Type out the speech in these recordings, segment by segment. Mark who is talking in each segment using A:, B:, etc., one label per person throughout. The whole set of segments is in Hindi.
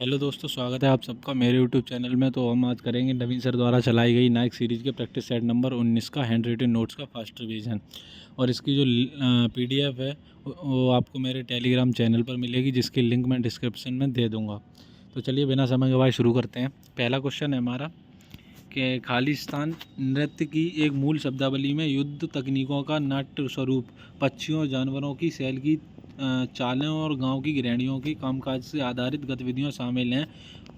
A: हेलो दोस्तों, स्वागत है आप सबका मेरे यूट्यूब चैनल में। तो हम आज करेंगे नवीन सर द्वारा चलाई गई नाइक सीरीज़ के प्रैक्टिस सेट नंबर 19 का हैंड रिटन नोट्स का फर्स्ट रिवीजन। और इसकी जो पीडीएफ है वो आपको मेरे टेलीग्राम चैनल पर मिलेगी, जिसकी लिंक मैं डिस्क्रिप्शन में दे दूँगा। तो चलिए बिना समय गवाए शुरू करते हैं। पहला क्वेश्चन है हमारा कि खालिस्तान नृत्य की एक मूल शब्दावली में युद्ध तकनीकों का नाट्य स्वरूप, पक्षियों और जानवरों की शैल की चालें और गांव की गृहिणियों की कामकाज से आधारित गतिविधियां शामिल हैं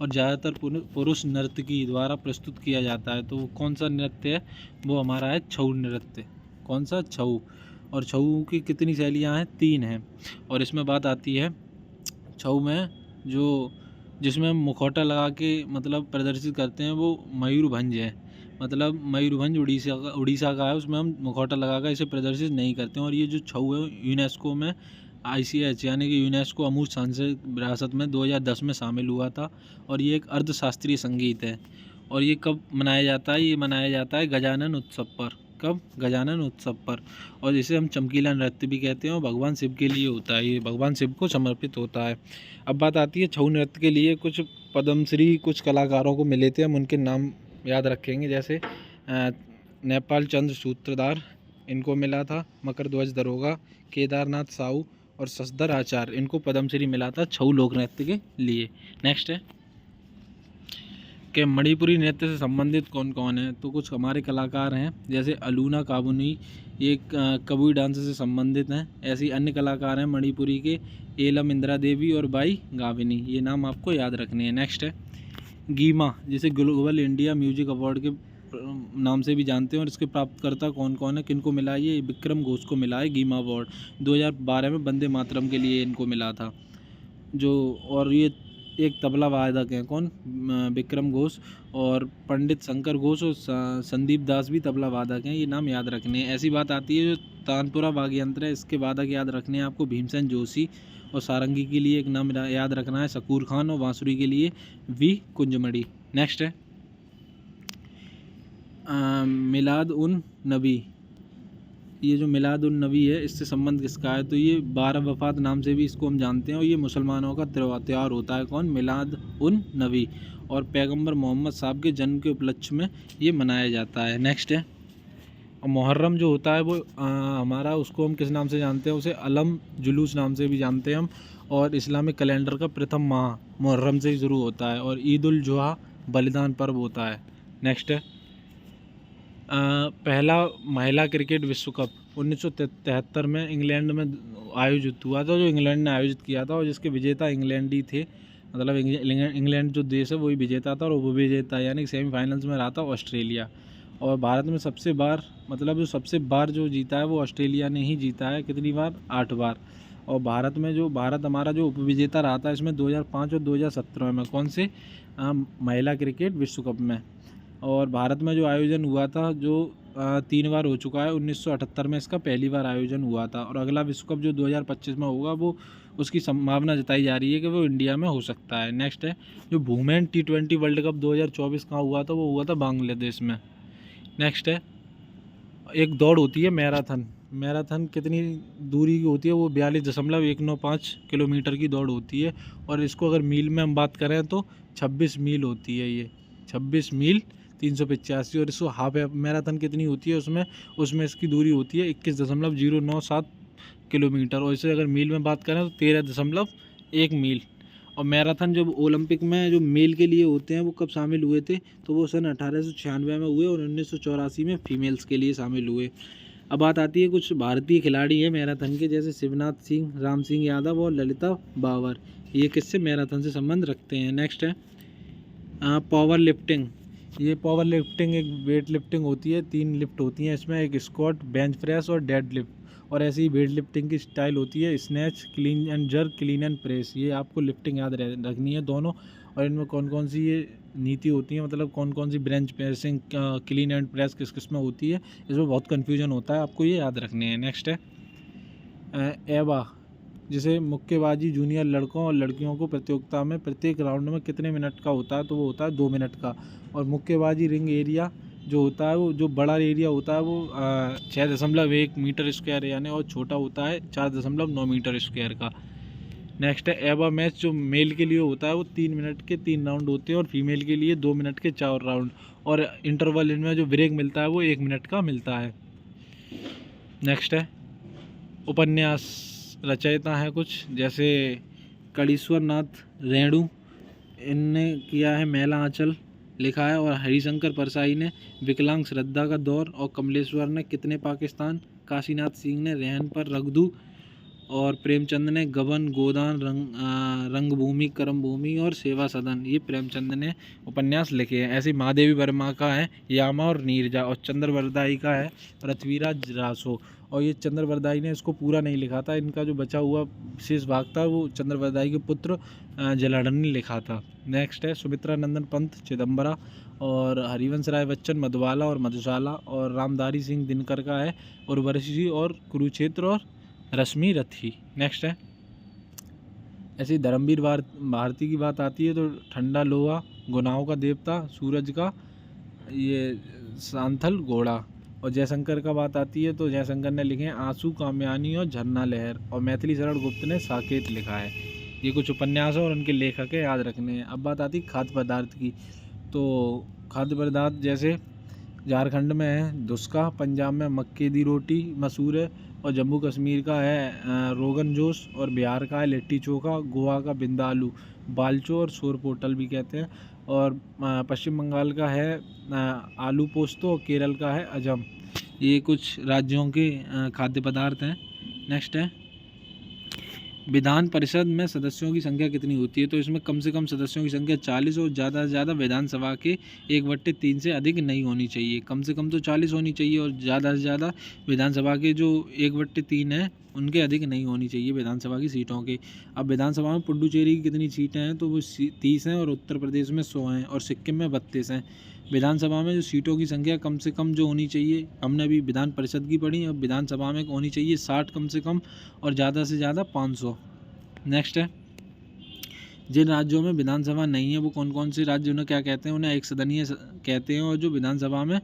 A: और ज़्यादातर पुरुष नर्तकी द्वारा प्रस्तुत किया जाता है। तो वो कौन सा नृत्य है? वो हमारा है छऊ नृत्य। कौन सा? छऊ। और छऊ की कितनी शैलियाँ हैं? 3 हैं। और इसमें बात आती है छऊ में जो जिसमें हम मुखौटा लगा के मतलब प्रदर्शित करते हैं, वो मयूरभंज है। मतलब मयूरभंज उड़ीसा का है, उसमें हम मुखौटा लगा कर इसे प्रदर्शित नहीं करते हैं। और ये जो छऊ है यूनेस्को में ICH यानी कि यूनेस्को अमूर्त सांस्कृतिक विरासत में 2010 में शामिल हुआ था। और ये एक अर्धशास्त्रीय संगीत है। और ये कब मनाया जाता है? ये मनाया जाता है गजानन उत्सव पर। कब? गजानन उत्सव पर। और इसे हम चमकीला नृत्य भी कहते हैं और भगवान शिव के लिए होता है, ये भगवान शिव को समर्पित होता है। अब बात आती है छऊ नृत्य के लिए कुछ पद्मश्री कुछ कलाकारों को मिले थे, हम उनके नाम याद रखेंगे। जैसे नेपाल चंद्र सूत्रधार, इनको मिला था। मकरध्वज दरोगा, केदारनाथ साहू और ससधर आचार्य, इनको पद्मश्री मिला था छऊ लोक नृत्य के लिए। नेक्स्ट है कि मणिपुरी नृत्य से संबंधित कौन कौन है? तो कुछ हमारे कलाकार हैं, जैसे अलूना काबुनी, ये कबुई डांस से संबंधित हैं। ऐसी अन्य कलाकार हैं मणिपुरी के, एलम इंदिरा देवी और बाई गाविनी, ये नाम आपको याद रखने हैं। नेक्स्ट है गीमा, जिसे ग्लोबल इंडिया म्यूजिक अवार्ड के नाम से भी जानते हैं। और इसके प्राप्तकर्ता कौन कौन है, किनको मिला? ये विक्रम घोष को मिला है गीमा अवार्ड। 2012 में वंदे मातरम के लिए इनको मिला था जो। और ये एक तबला वादक हैं, कौन? विक्रम घोष। और पंडित शंकर घोष और संदीप दास भी तबला वादक हैं, ये नाम याद रखने हैं। ऐसी बात आती है जो तानपुरा वाद्य यंत्र है, इसके वादक याद रखने हैं आपको भीमसेन जोशी। और सारंगी के लिए एक नाम याद रखना है शकूर खान, और बांसुरी के लिए वी कुंजमणि। नेक्स्ट है मिलाद उन नबी। ये जो मिलाद उन नबी है, इससे संबंध किसका है? तो ये 12 वफात नाम से भी इसको हम जानते हैं। और ये मुसलमानों का त्यौहार होता है, कौन? मिलाद उन नबी। और पैगंबर मोहम्मद साहब के जन्म के उपलक्ष्य में ये मनाया जाता है। नेक्स्ट है और मुहर्रम जो होता है वो हमारा, उसको हम किस नाम से जानते हैं? उसे अलम जुलूस नाम से भी जानते हैं हम। और इस्लामिक कैलेंडर का प्रथम माह मुहर्रम से ही शुरू होता है। और ईद उल जुहा बलिदान पर्व होता है। नेक्स्ट है पहला महिला क्रिकेट विश्व कप 1973 में इंग्लैंड में आयोजित हुआ था, जो इंग्लैंड ने आयोजित किया था। और जिसके विजेता इंग्लैंड ही थे। मतलब इंग्लैंड जो देश है वही विजेता था, और उपविजेता यानी सेमीफाइनल्स में रहा था ऑस्ट्रेलिया। और भारत में सबसे बार मतलब जो सबसे बार जो जीता है वो ऑस्ट्रेलिया ने ही जीता है। कितनी बार? 8 बार। और भारत में जो भारत हमारा जो उपविजेता रहा था इसमें 2005 और 2017 में, कौन से? महिला क्रिकेट विश्व कप में। और भारत में जो आयोजन हुआ था जो 3 बार हो चुका है। 1978 में इसका पहली बार आयोजन हुआ था। और अगला विश्व कप जो 2025 में होगा, वो उसकी संभावना जताई जा रही है कि वो इंडिया में हो सकता है। नेक्स्ट है जो वुमेन T20 वर्ल्ड कप 2024 कहाँ हुआ था? वो हुआ था बांग्लादेश में। नेक्स्ट है एक दौड़ होती है मैराथन। मैराथन कितनी दूरी की होती है? वो 42.195 किलोमीटर की दौड़ होती है। और इसको अगर मील में हम बात करें तो 26 मील होती है। ये 26 मील 385। और इसको हाफ मैराथन कितनी होती है? उसमें इसकी दूरी होती है 21.097 किलोमीटर। और इसे अगर मील में बात करें तो 13.1 मील। और मैराथन जब ओलंपिक में जो मेल के लिए होते हैं वो कब शामिल हुए थे? तो वो सन 1896 में हुए। और 1984 में फीमेल्स के लिए शामिल हुए। अब बात आती है कुछ भारतीय खिलाड़ी हैं मैराथन के, जैसे शिवनाथ सिंह, राम सिंह यादव और ललिता बाबर। ये किससे मैराथन से संबंध रखते हैं? नेक्स्ट है पावर लिफ्टिंग। ये पावर लिफ्टिंग एक वेट लिफ्टिंग होती है। 3 लिफ्ट होती हैं इसमें, एक स्क्वाट, बेंच प्रेस और डेड लिफ्ट। और ऐसी वेट लिफ्टिंग की स्टाइल होती है snatch, clean and jerk, clean and press. ये आपको लिफ्टिंग याद रखनी है दोनों। और इनमें कौन कौन सी ये नीति होती है, मतलब कौन कौन सी bench pressing, clean and press किस किस में होती है, इसमें बहुत कन्फ्यूजन होता है, आपको ये याद रखने हैं। नेक्स्ट है एवा, जिसे मुक्केबाजी जूनियर लड़कों और लड़कियों को प्रतियोगिता में प्रत्येक राउंड में कितने मिनट का होता है? तो वो होता है 2 मिनट का। और मुक्केबाजी रिंग एरिया जो होता है, वो जो बड़ा एरिया होता है वो 6.1 मीटर स्क्वायर यानी, और छोटा होता है 4.9 मीटर स्क्वायर का। नेक्स्ट है एबा मैच, जो मेल के लिए होता है वो 3 मिनट के 3 राउंड होते हैं और फीमेल के लिए 2 मिनट के 4 राउंड, और इंटरवल इनमें जो ब्रेक मिलता है वो 1 मिनट का मिलता है। नेक्स्ट है उपन्यास, रचयिता हैं कुछ जैसे कड़ीश्वर नाथ रेणु, इनने किया है मैला आंचल लिखा है, और हरिशंकर परसाई ने विकलांग श्रद्धा का दौर, और कमलेश्वर ने कितने पाकिस्तान, काशीनाथ सिंह ने रहन पर रख दूं, और प्रेमचंद ने गबन, गोदान, रंगभूमि, कर्मभूमि और सेवा सदन, ये प्रेमचंद ने उपन्यास लिखे हैं। ऐसे महादेवी वर्मा का है यामा और नीरजा, और चंद्रवरदाई का है पृथ्वीराज रासो, और ये चंद्रवरदाई ने इसको पूरा नहीं लिखा था, इनका जो बचा हुआ शेष भाग था वो चंद्रवरदाई के पुत्र जलाढ़ ने लिखा था। नेक्स्ट है सुमित्रा नंदन पंत चिदम्बरा, और हरिवंश राय बच्चन मधुबाला और मधुशाला, और रामधारी सिंह दिनकर का है उर्वशी और कुरुक्षेत्र और रश्मि रथी। नेक्स्ट है ऐसे धर्मवीर भारती की बात आती है तो ठंडा लोहा, गुनाहों का देवता, सूरज का ये सांथल घोड़ा, और जयशंकर का बात आती है तो जयशंकर ने लिखे हैं आंसू, कामयानी और झरना लहर, और मैथिली शरण गुप्त ने साकेत लिखा है। ये कुछ उपन्यास और उनके लेखक है, याद रखने हैं। अब बात आती है खाद्य पदार्थ की, तो खाद्य पदार्थ जैसे झारखंड में है धुसका, पंजाब में मक्के दी रोटी मशहूर है, और जम्मू कश्मीर का है रोगन जोश, और बिहार का है लिट्टी चोखा, गोवा का बिंदालू, बालचो और सोरपोटल भी कहते हैं, और पश्चिम बंगाल का है आलू पोस्तो, और केरल का है अजम। ये कुछ राज्यों के खाद्य पदार्थ हैं। नेक्स्ट है विधान परिषद में सदस्यों की संख्या कितनी होती है, तो इसमें कम से कम सदस्यों की संख्या 40 और ज़्यादा से ज़्यादा विधानसभा के 1/3 से अधिक नहीं होनी चाहिए। कम से कम तो 40 होनी चाहिए, और ज़्यादा से ज़्यादा विधानसभा के जो 1/3 हैं उनके अधिक नहीं होनी चाहिए विधानसभा की सीटों के। अब विधानसभा में पुडुचेरी की कितनी सीटें हैं, तो वो 30 हैं, और उत्तर प्रदेश में 100 हैं, और सिक्किम में 32 हैं। विधानसभा में जो सीटों की संख्या कम से कम जो होनी चाहिए, हमने अभी विधान परिषद की पढ़ी, अब विधानसभा में होनी चाहिए 60 कम से कम, और ज़्यादा से ज़्यादा 500। नेक्स्ट है जिन राज्यों में विधानसभा नहीं है वो कौन कौन से राज्य, उन्हें क्या कहते हैं, उन्हें एक सदनीय कहते हैं, और जो विधानसभा में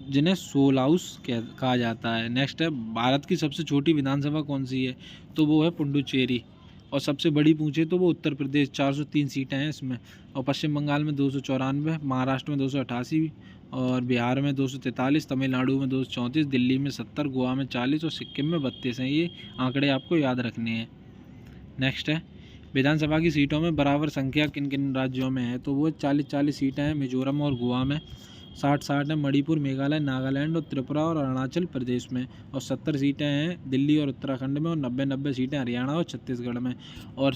A: जिन्हें सोल हाउस कहा जाता है। नेक्स्ट है भारत की सबसे छोटी विधानसभा कौन सी है, तो वो है पुडुचेरी, और सबसे बड़ी पूछे तो वो उत्तर प्रदेश, 403 सीटें हैं इसमें, और पश्चिम बंगाल में 294, महाराष्ट्र में 288, और बिहार में 243, तमिलनाडु में 234, दिल्ली में 70, गोवा में 40 और सिक्किम में 32 हैं। ये आंकड़े आपको याद रखने हैं। नेक्स्ट है विधानसभा की सीटों में बराबर संख्या किन किन राज्यों में है, तो वो 40-40 सीटें हैं मिजोरम और गोवा में, 60-60 है मणिपुर, मेघालय, नागालैंड और त्रिपुरा और अरुणाचल प्रदेश में, और 70 सीटें हैं दिल्ली और उत्तराखंड में, और 90-90 सीटें हरियाणा और छत्तीसगढ़ में, और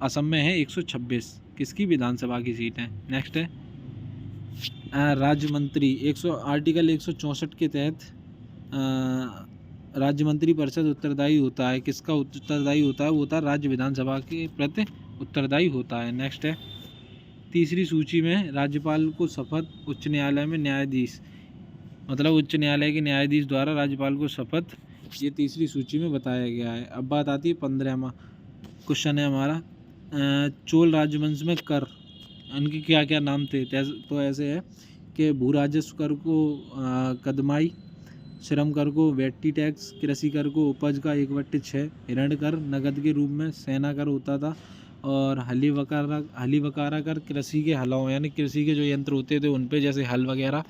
A: असम में है 126 किसकी विधानसभा की सीटें। नेक्स्ट है राज्य मंत्री, आर्टिकल 164 के तहत राज्य मंत्री परिषद उत्तरदायी होता है, किसका उत्तरदायी होता है, वो होता है राज्य विधानसभा के प्रति उत्तरदायी होता है। नेक्स्ट है तीसरी सूची में राज्यपाल को शपथ, उच्च न्यायालय में न्यायाधीश, मतलब उच्च न्यायालय के न्यायाधीश द्वारा राज्यपाल को शपथ, ये तीसरी सूची में बताया गया है। अब बात आती है 15वां क्वेश्चन है हमारा, चोल राजवंश में कर उनके क्या क्या नाम थे, तो ऐसे है कि भू राजस्व कर को कदमाई, श्रम कर को वैटी टैक्स, कृषि कर को उपज का 1/6, ऋण कर नगद के रूप में, सेना कर होता था, और हली वकारा कर कृषि के हलों यानी कृषि के जो यंत्र होते थे उन पे जैसे हल वगैरह,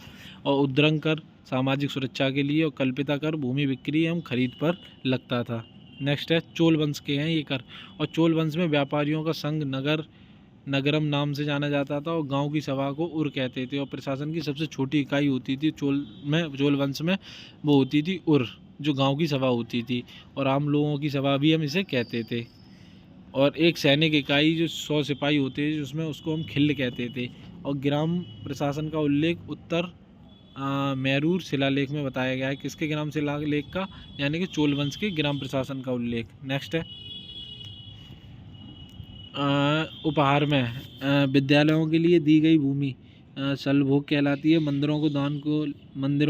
A: और उद्रंग कर सामाजिक सुरक्षा के लिए, और कल्पिता कर भूमि बिक्री एवं खरीद पर लगता था। नेक्स्ट है चोल वंश के हैं ये कर, और चोल वंश में व्यापारियों का संघ नगरम नाम से जाना जाता था, और गांव की सभा को उर कहते थे, और प्रशासन की सबसे छोटी इकाई होती थी चोल वंश में वो होती थी उर, जो गांव की सभा होती थी, और आम लोगों की सभा भी हम इसे कहते थे। और एक सैनिक इकाई जो 100 सिपाही होते थे उसमें उसको हम खिल्ल कहते थे। और ग्राम प्रशासन का उल्लेख उत्तर मैरूर शिलालेख में बताया गया है, किसके ग्राम शिलालेख का, यानी कि चोल वंश के ग्राम प्रशासन का उल्लेख। नेक्स्ट है उपहार में विद्यालयों के लिए दी गई भूमि शलभोग कहलाती है, मंदिरों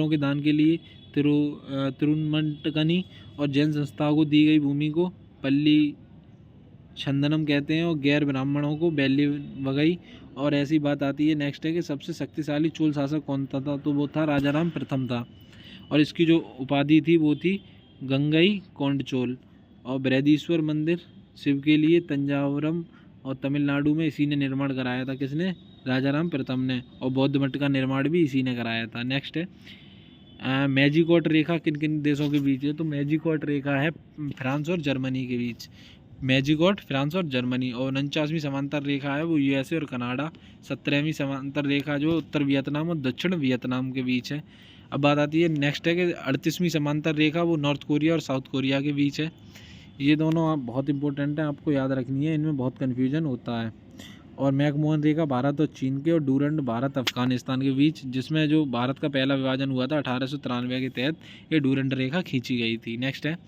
A: के दान के लिए तिरुमंटकनी, और जैन संस्थाओं को दी गई भूमि को पल्ली छंदनम कहते हैं, और गैर ब्राह्मणों को बैली वगई। और ऐसी बात आती है नेक्स्ट है कि सबसे शक्तिशाली चोल शासक कौन था, तो वो था राजाराम प्रथम था, और इसकी जो उपाधि थी वो थी गंगई कोंडचोल। और बृहदीश्वर मंदिर शिव के लिए तंजावरम और तमिलनाडु में इसी ने निर्माण कराया था। किसने? राजाराम प्रथम ने। और बौद्ध मठ का निर्माण भी इसी ने कराया था। नेक्स्ट है मैजिकोट रेखा किन किन देशों के बीच है? तो मैजिकोट रेखा है फ्रांस और जर्मनी के बीच। मैजिकोट फ्रांस और जर्मनी। और 49वीं समांतर रेखा है वो यूएसए और कनाडा। 17वीं समांतर रेखा जो उत्तर वियतनाम और दक्षिण वियतनाम के बीच है। अब बात आती है नेक्स्ट है कि 38वीं समांतर रेखा वो नॉर्थ कोरिया और साउथ कोरिया के बीच है। ये दोनों बहुत इंपॉर्टेंट है, आपको याद रखनी है, इनमें बहुत कन्फ्यूजन होता है। और मैकमोहन रेखा भारत और चीन के, और डूरंड भारत अफगानिस्तान के बीच, जिसमें जो भारत का पहला विभाजन हुआ था 1893 के तहत ये डूरंड रेखा खींची गई थी। नेक्स्ट है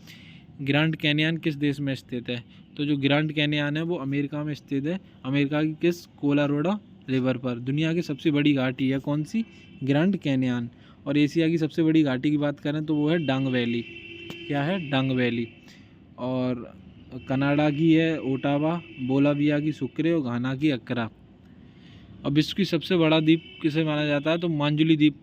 A: ग्रैंड कैनियन किस देश में स्थित है? तो जो ग्रैंड कैनियन है वो अमेरिका में स्थित है। अमेरिका की किस? कोलोराडो रिवर पर। दुनिया की सबसे बड़ी घाटी है कौन सी? Grand Canyon. और एशिया की सबसे बड़ी घाटी की बात करें तो वो है डांग वैली। क्या है? डांग वैली। और कनाडा की है ओटावा, बोलाविया की सुक्रे और घाना की अक्रा। और विश्व की सबसे बड़ा द्वीप किसे माना जाता है? तो मांजुली द्वीप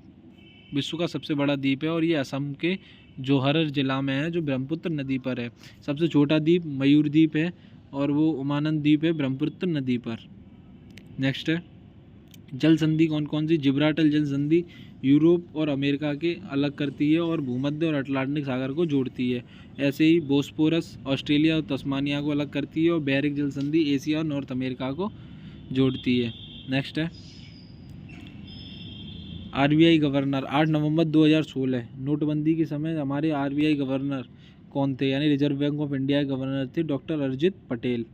A: विश्व का सबसे बड़ा द्वीप है और ये असम के जोहर जिला में है जो ब्रह्मपुत्र नदी पर है। सबसे छोटा द्वीप मयूर द्वीप है और वो उमानंद द्वीप है ब्रह्मपुत्र नदी पर। नेक्स्ट है जल संधि कौन कौन सी? जिब्राल्टर जल संधि यूरोप और अमेरिका के अलग करती है और भूमध्य और अटलांटिक सागर को जोड़ती है। ऐसे ही बोस्पोरस ऑस्ट्रेलिया और तस्मानिया को अलग करती है और बेरिक जल संधि एशिया और नॉर्थ अमेरिका को जोड़ती है। नेक्स्ट है आरबीआई गवर्नर 8 नवंबर 2016 नोटबंदी के समय हमारे आरबीआई गवर्नर कौन थे? यानी रिजर्व बैंक ऑफ इंडिया के गवर्नर थे डॉक्टर अरिजित पटेल।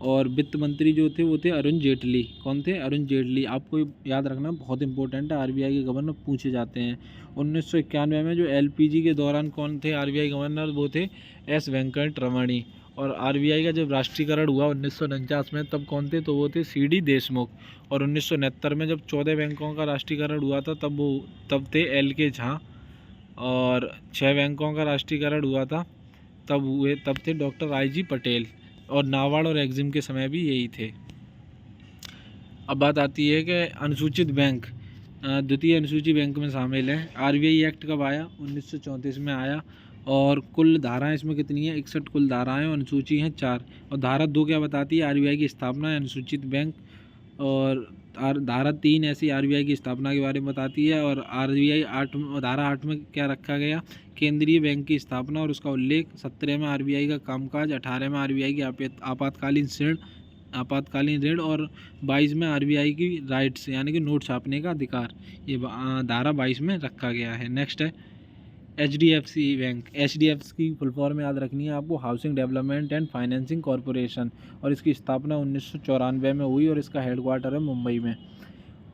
A: और वित्त मंत्री जो थे वो थे अरुण जेटली। कौन थे? अरुण जेटली। आपको याद रखना बहुत इंपॉर्टेंट है, आरबीआई के गवर्नर पूछे जाते हैं। 1991 में जो एलपीजी के दौरान कौन थे आरबीआई गवर्नर? वो थे एस वेंकट रमणी। और आरबीआई का जब राष्ट्रीयकरण हुआ 1949 में तब कौन थे? तो वो थे सीडी देशमुख। और 1969 में जब 14 बैंकों का राष्ट्रीयकरण हुआ था तब थे एल के झा। और 6 बैंकों का राष्ट्रीयकरण हुआ था तब थे डॉक्टर आई जी पटेल। और नाबार्ड और एग्जिम के समय भी यही थे। अब बात आती है कि अनुसूचित बैंक द्वितीय अनुसूची बैंक में शामिल है। आरबीआई एक्ट कब आया? 1934 में आया। और कुल धाराएं इसमें कितनी है? 61 कुल धाराएं और अनुसूची हैं 4। और धारा 2 क्या बताती है? आरबीआई की स्थापना, अनुसूचित बैंक। और धारा 3 ऐसी आरबीआई की स्थापना के बारे में बताती है। और आरबीआई धारा 8 में क्या रखा गया? केंद्रीय बैंक की स्थापना और उसका उल्लेख। 17 में आरबीआई का कामकाज। 18 में आरबीआई की आपातकालीन ऋण। और 22 में आरबीआई की राइट्स यानी कि नोट छापने का अधिकार। ये धारा 22 में रखा गया है। नेक्स्ट है एचडीएफसी बैंक। एचडीएफसी की फुल फॉर्म याद रखनी है आपको, housing development and financing corporation. और इसकी स्थापना 1994 में हुई और इसका हेडक्वार्टर है मुंबई में।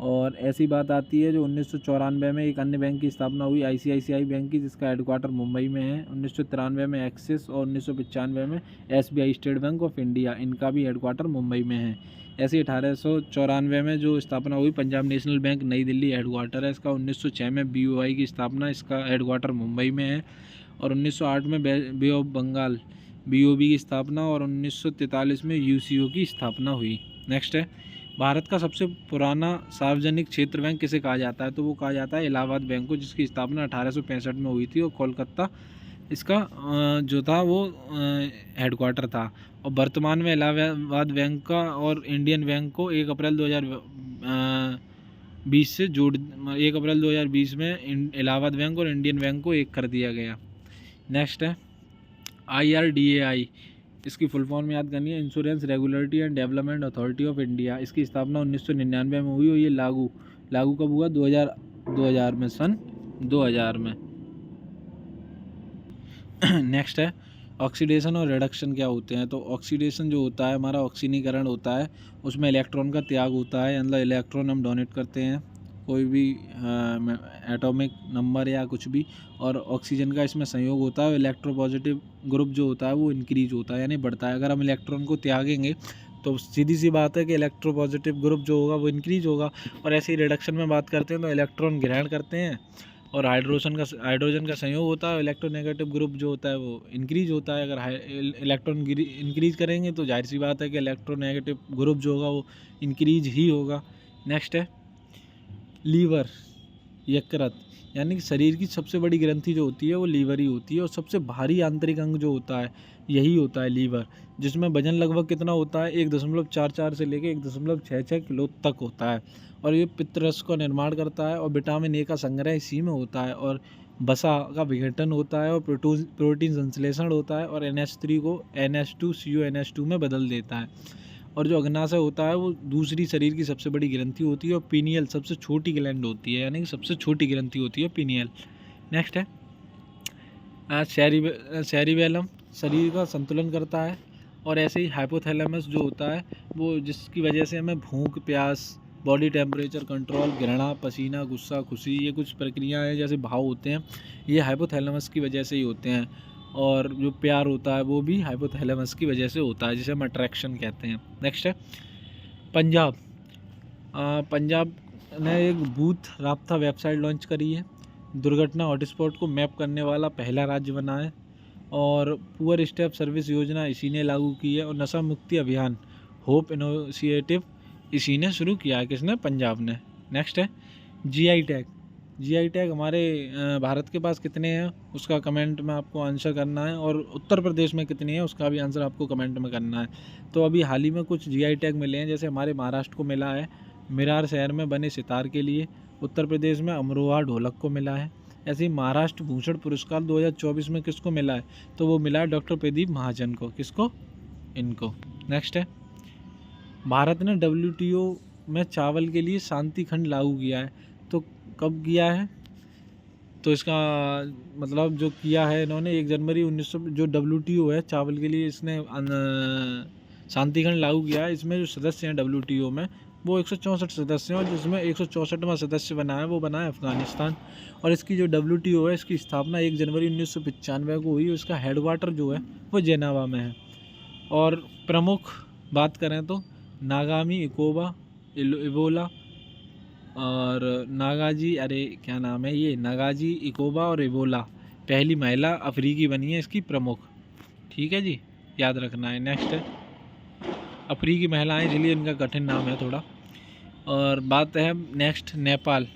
A: और ऐसी बात आती है जो 1994 में एक अन्य बैंक की स्थापना हुई आईसीआईसीआई बैंक की, जिसका हेडक्वार्टर मुंबई में है। 1993 में एक्सिस और 1995 में SBI state bank of India, इनका भी हेडक्वार्टर मुंबई में है। ऐसे 1894 में जो स्थापना हुई पंजाब नेशनल बैंक नई दिल्ली हेडक्वार्टर है इसका। 1906 में बीओआई की स्थापना, इसका हेडक्वार्टर मुंबई में है। और 1908 में बे ऑफ बंगाल बीओबी की स्थापना। और 1943 में यूसीओ की स्थापना हुई। नेक्स्ट है भारत का सबसे पुराना सार्वजनिक क्षेत्र बैंक किसे कहा जाता है? तो वो कहा जाता है इलाहाबाद बैंक को, जिसकी स्थापना 1865 में हुई थी और कोलकाता इसका जो था वो हेडक्वार्टर था। और वर्तमान में इलाहाबाद बैंक का और इंडियन बैंक को 1 अप्रैल 2020 में इलाहाबाद बैंक और इंडियन बैंक को एक कर दिया गया। नेक्स्ट है IRDAI। इसकी फुल फॉर्म याद करनी है, insurance regulatory and development authority of India. इसकी स्थापना 1999 में हुई और ये लागू कब हुआ? 2000 में, सन 2000 में। नेक्स्ट है ऑक्सीडेशन और रिडक्शन क्या होते हैं? तो ऑक्सीडेशन जो होता है हमारा ऑक्सीनीकरण होता है, उसमें इलेक्ट्रॉन का त्याग होता है, मतलब इलेक्ट्रॉन हम डोनेट करते हैं कोई भी एटॉमिक नंबर या कुछ भी। और ऑक्सीजन का इसमें संयोग होता है। इलेक्ट्रोपॉजिटिव ग्रुप जो होता है वो इंक्रीज होता है यानी बढ़ता है। अगर हम इलेक्ट्रॉन को त्यागेंगे तो सीधी सी बात है कि इलेक्ट्रोपॉजिटिव ग्रुप जो होगा वो इंक्रीज होगा। और ऐसे ही रिडक्शन में बात करते हैं तो इलेक्ट्रॉन ग्रहण करते हैं और हाइड्रोजन का संयोग होता है। इलेक्ट्रोनेगेटिव ग्रुप जो होता है वो इंक्रीज होता है। अगर इलेक्ट्रॉन इंक्रीज करेंगे तो जाहिर सी बात है कि इलेक्ट्रोनेगेटिव ग्रुप जो होगा वो इंक्रीज ही होगा। नेक्स्ट है लीवर, यकृत। यानी कि शरीर की सबसे बड़ी ग्रंथि जो होती है वो लीवर ही होती है, और सबसे भारी आंतरिक अंग जो होता है यही होता है लीवर, जिसमें वजन लगभग कितना होता है 1.44 से लेकर 1.66 किलो तक होता है। और ये पित्तरस का निर्माण करता है, और विटामिन ए का संग्रह इसी में होता है, और वसा का विघटन होता है, और प्रोटीन संश्लेषण होता है, और NH3 को NH2CuNH2 में बदल देता है। और जो अग्नाशय होता है वो दूसरी शरीर की सबसे बड़ी ग्रंथि होती है, और पीनियल सबसे छोटी ग्लैंड होती है, यानी कि सबसे छोटी ग्रंथि होती है पीनियल। नेक्स्ट है सेरिबेलम, शरीर का संतुलन करता है। और ऐसे ही हाइपोथैलेमस जो होता है वो जिसकी वजह से हमें भूख, प्यास, बॉडी टेम्परेचर कंट्रोल, घृणा, पसीना, गुस्सा, खुशी, ये कुछ प्रक्रियाएं जैसे भाव होते हैं ये हाइपोथैलेमस की वजह से ही होते हैं। और जो प्यार होता है वो भी हाइपोथैलेमस की वजह से होता है, जिसे हम अट्रैक्शन कहते हैं। नेक्स्ट है पंजाब। पंजाब ने एक बूथ राब्ता वेबसाइट लॉन्च करी है, दुर्घटना हॉटस्पॉट को मैप करने वाला पहला राज्य बना है, और पुअर स्टेप सर्विस योजना इसी ने लागू की है, और नशा मुक्ति अभियान होप इनिशिएटिव इसी ने शुरू किया है। किसने? पंजाब ने। नेक्स्ट है जीआई टैग। जीआई टैग हमारे भारत के पास कितने हैं उसका कमेंट में आपको आंसर करना है, और उत्तर प्रदेश में कितने हैं उसका भी आंसर आपको कमेंट में करना है। तो अभी हाल ही में कुछ जीआई टैग मिले हैं, जैसे हमारे महाराष्ट्र को मिला है मिरार शहर में बने सितार के लिए, उत्तर प्रदेश में अमरोहा ढोलक को मिला है। ऐसे ही महाराष्ट्र भूषण पुरस्कार 2024 में किसको मिला है? तो वो मिला है डॉक्टर प्रदीप महाजन को। किसको? इनको। नेक्स्ट है भारत ने WTO में चावल के लिए शांति खंड लागू किया है। तो कब किया है? तो इसका मतलब जो किया है इन्होंने 1 जनवरी 1900, जो WTO है चावल के लिए इसने शांति खंड लागू किया है। इसमें जो सदस्य हैं WTO में वो 164 सदस्य हैं, और जिसमें 164वां सदस्य बना है वो बना है अफगानिस्तान। और इसकी जो WTO है इसकी स्थापना 1 जनवरी 1995 को हुई। उसका हेडक्वार्टर जो है वो जेनेवा में है। और प्रमुख बात करें तो नागामी, इकोबा, इबोला और नागाजी, अरे क्या नाम है ये, नागाजी, इकोबा और इबोला पहली महिला अफ्रीकी बनी है इसकी प्रमुख। ठीक है जी, याद रखना है। नेक्स्ट है अफ्रीकी महिलाएं, इसलिए इनका कठिन नाम है थोड़ा। और बात है नेक्स्ट नेपाल।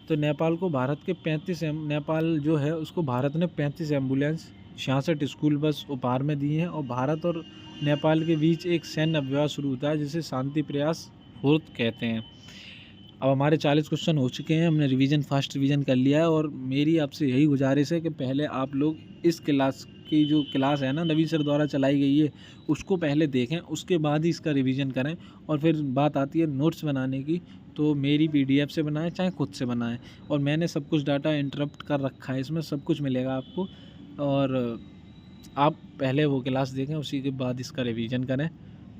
A: तो नेपाल को भारत के 35 नेपाल जो है उसको भारत ने 35 एम्बुलेंस, 66 स्कूल बस उपहार में दी हैं। और भारत और नेपाल के बीच एक सैन्य अभ्यास शुरू होता है जिसे शांति प्रयास फोर्थ कहते हैं। अब हमारे 40 क्वेश्चन हो चुके हैं, हमने फास्ट रिवीजन कर लिया है। और मेरी आपसे यही गुजारिश है कि पहले आप लोग इस क्लास की जो क्लास है ना नवीन सर द्वारा चलाई गई है उसको पहले देखें, उसके बाद ही इसका रिवीजन करें। और फिर बात आती है नोट्स बनाने की, तो मेरी PDF से बनाएं चाहे खुद से बनाएं। और मैंने सब कुछ डाटा इंटरप्ट कर रखा है, इसमें सब कुछ मिलेगा आपको। और आप पहले वो क्लास देखें, उसी के बाद इसका रिवीजन करें।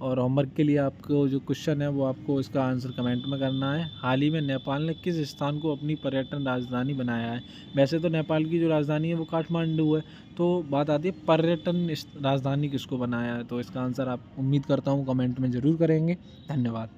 A: और होमवर्क के लिए आपको जो क्वेश्चन है वो आपको इसका आंसर कमेंट में करना है। हाल ही में नेपाल ने किस स्थान को अपनी पर्यटन राजधानी बनाया है? वैसे तो नेपाल की जो राजधानी है वो काठमांडू है, तो बात आती है पर्यटन राजधानी किसको बनाया है? तो इसका आंसर आप उम्मीद करता हूँ कमेंट में ज़रूर करेंगे। धन्यवाद।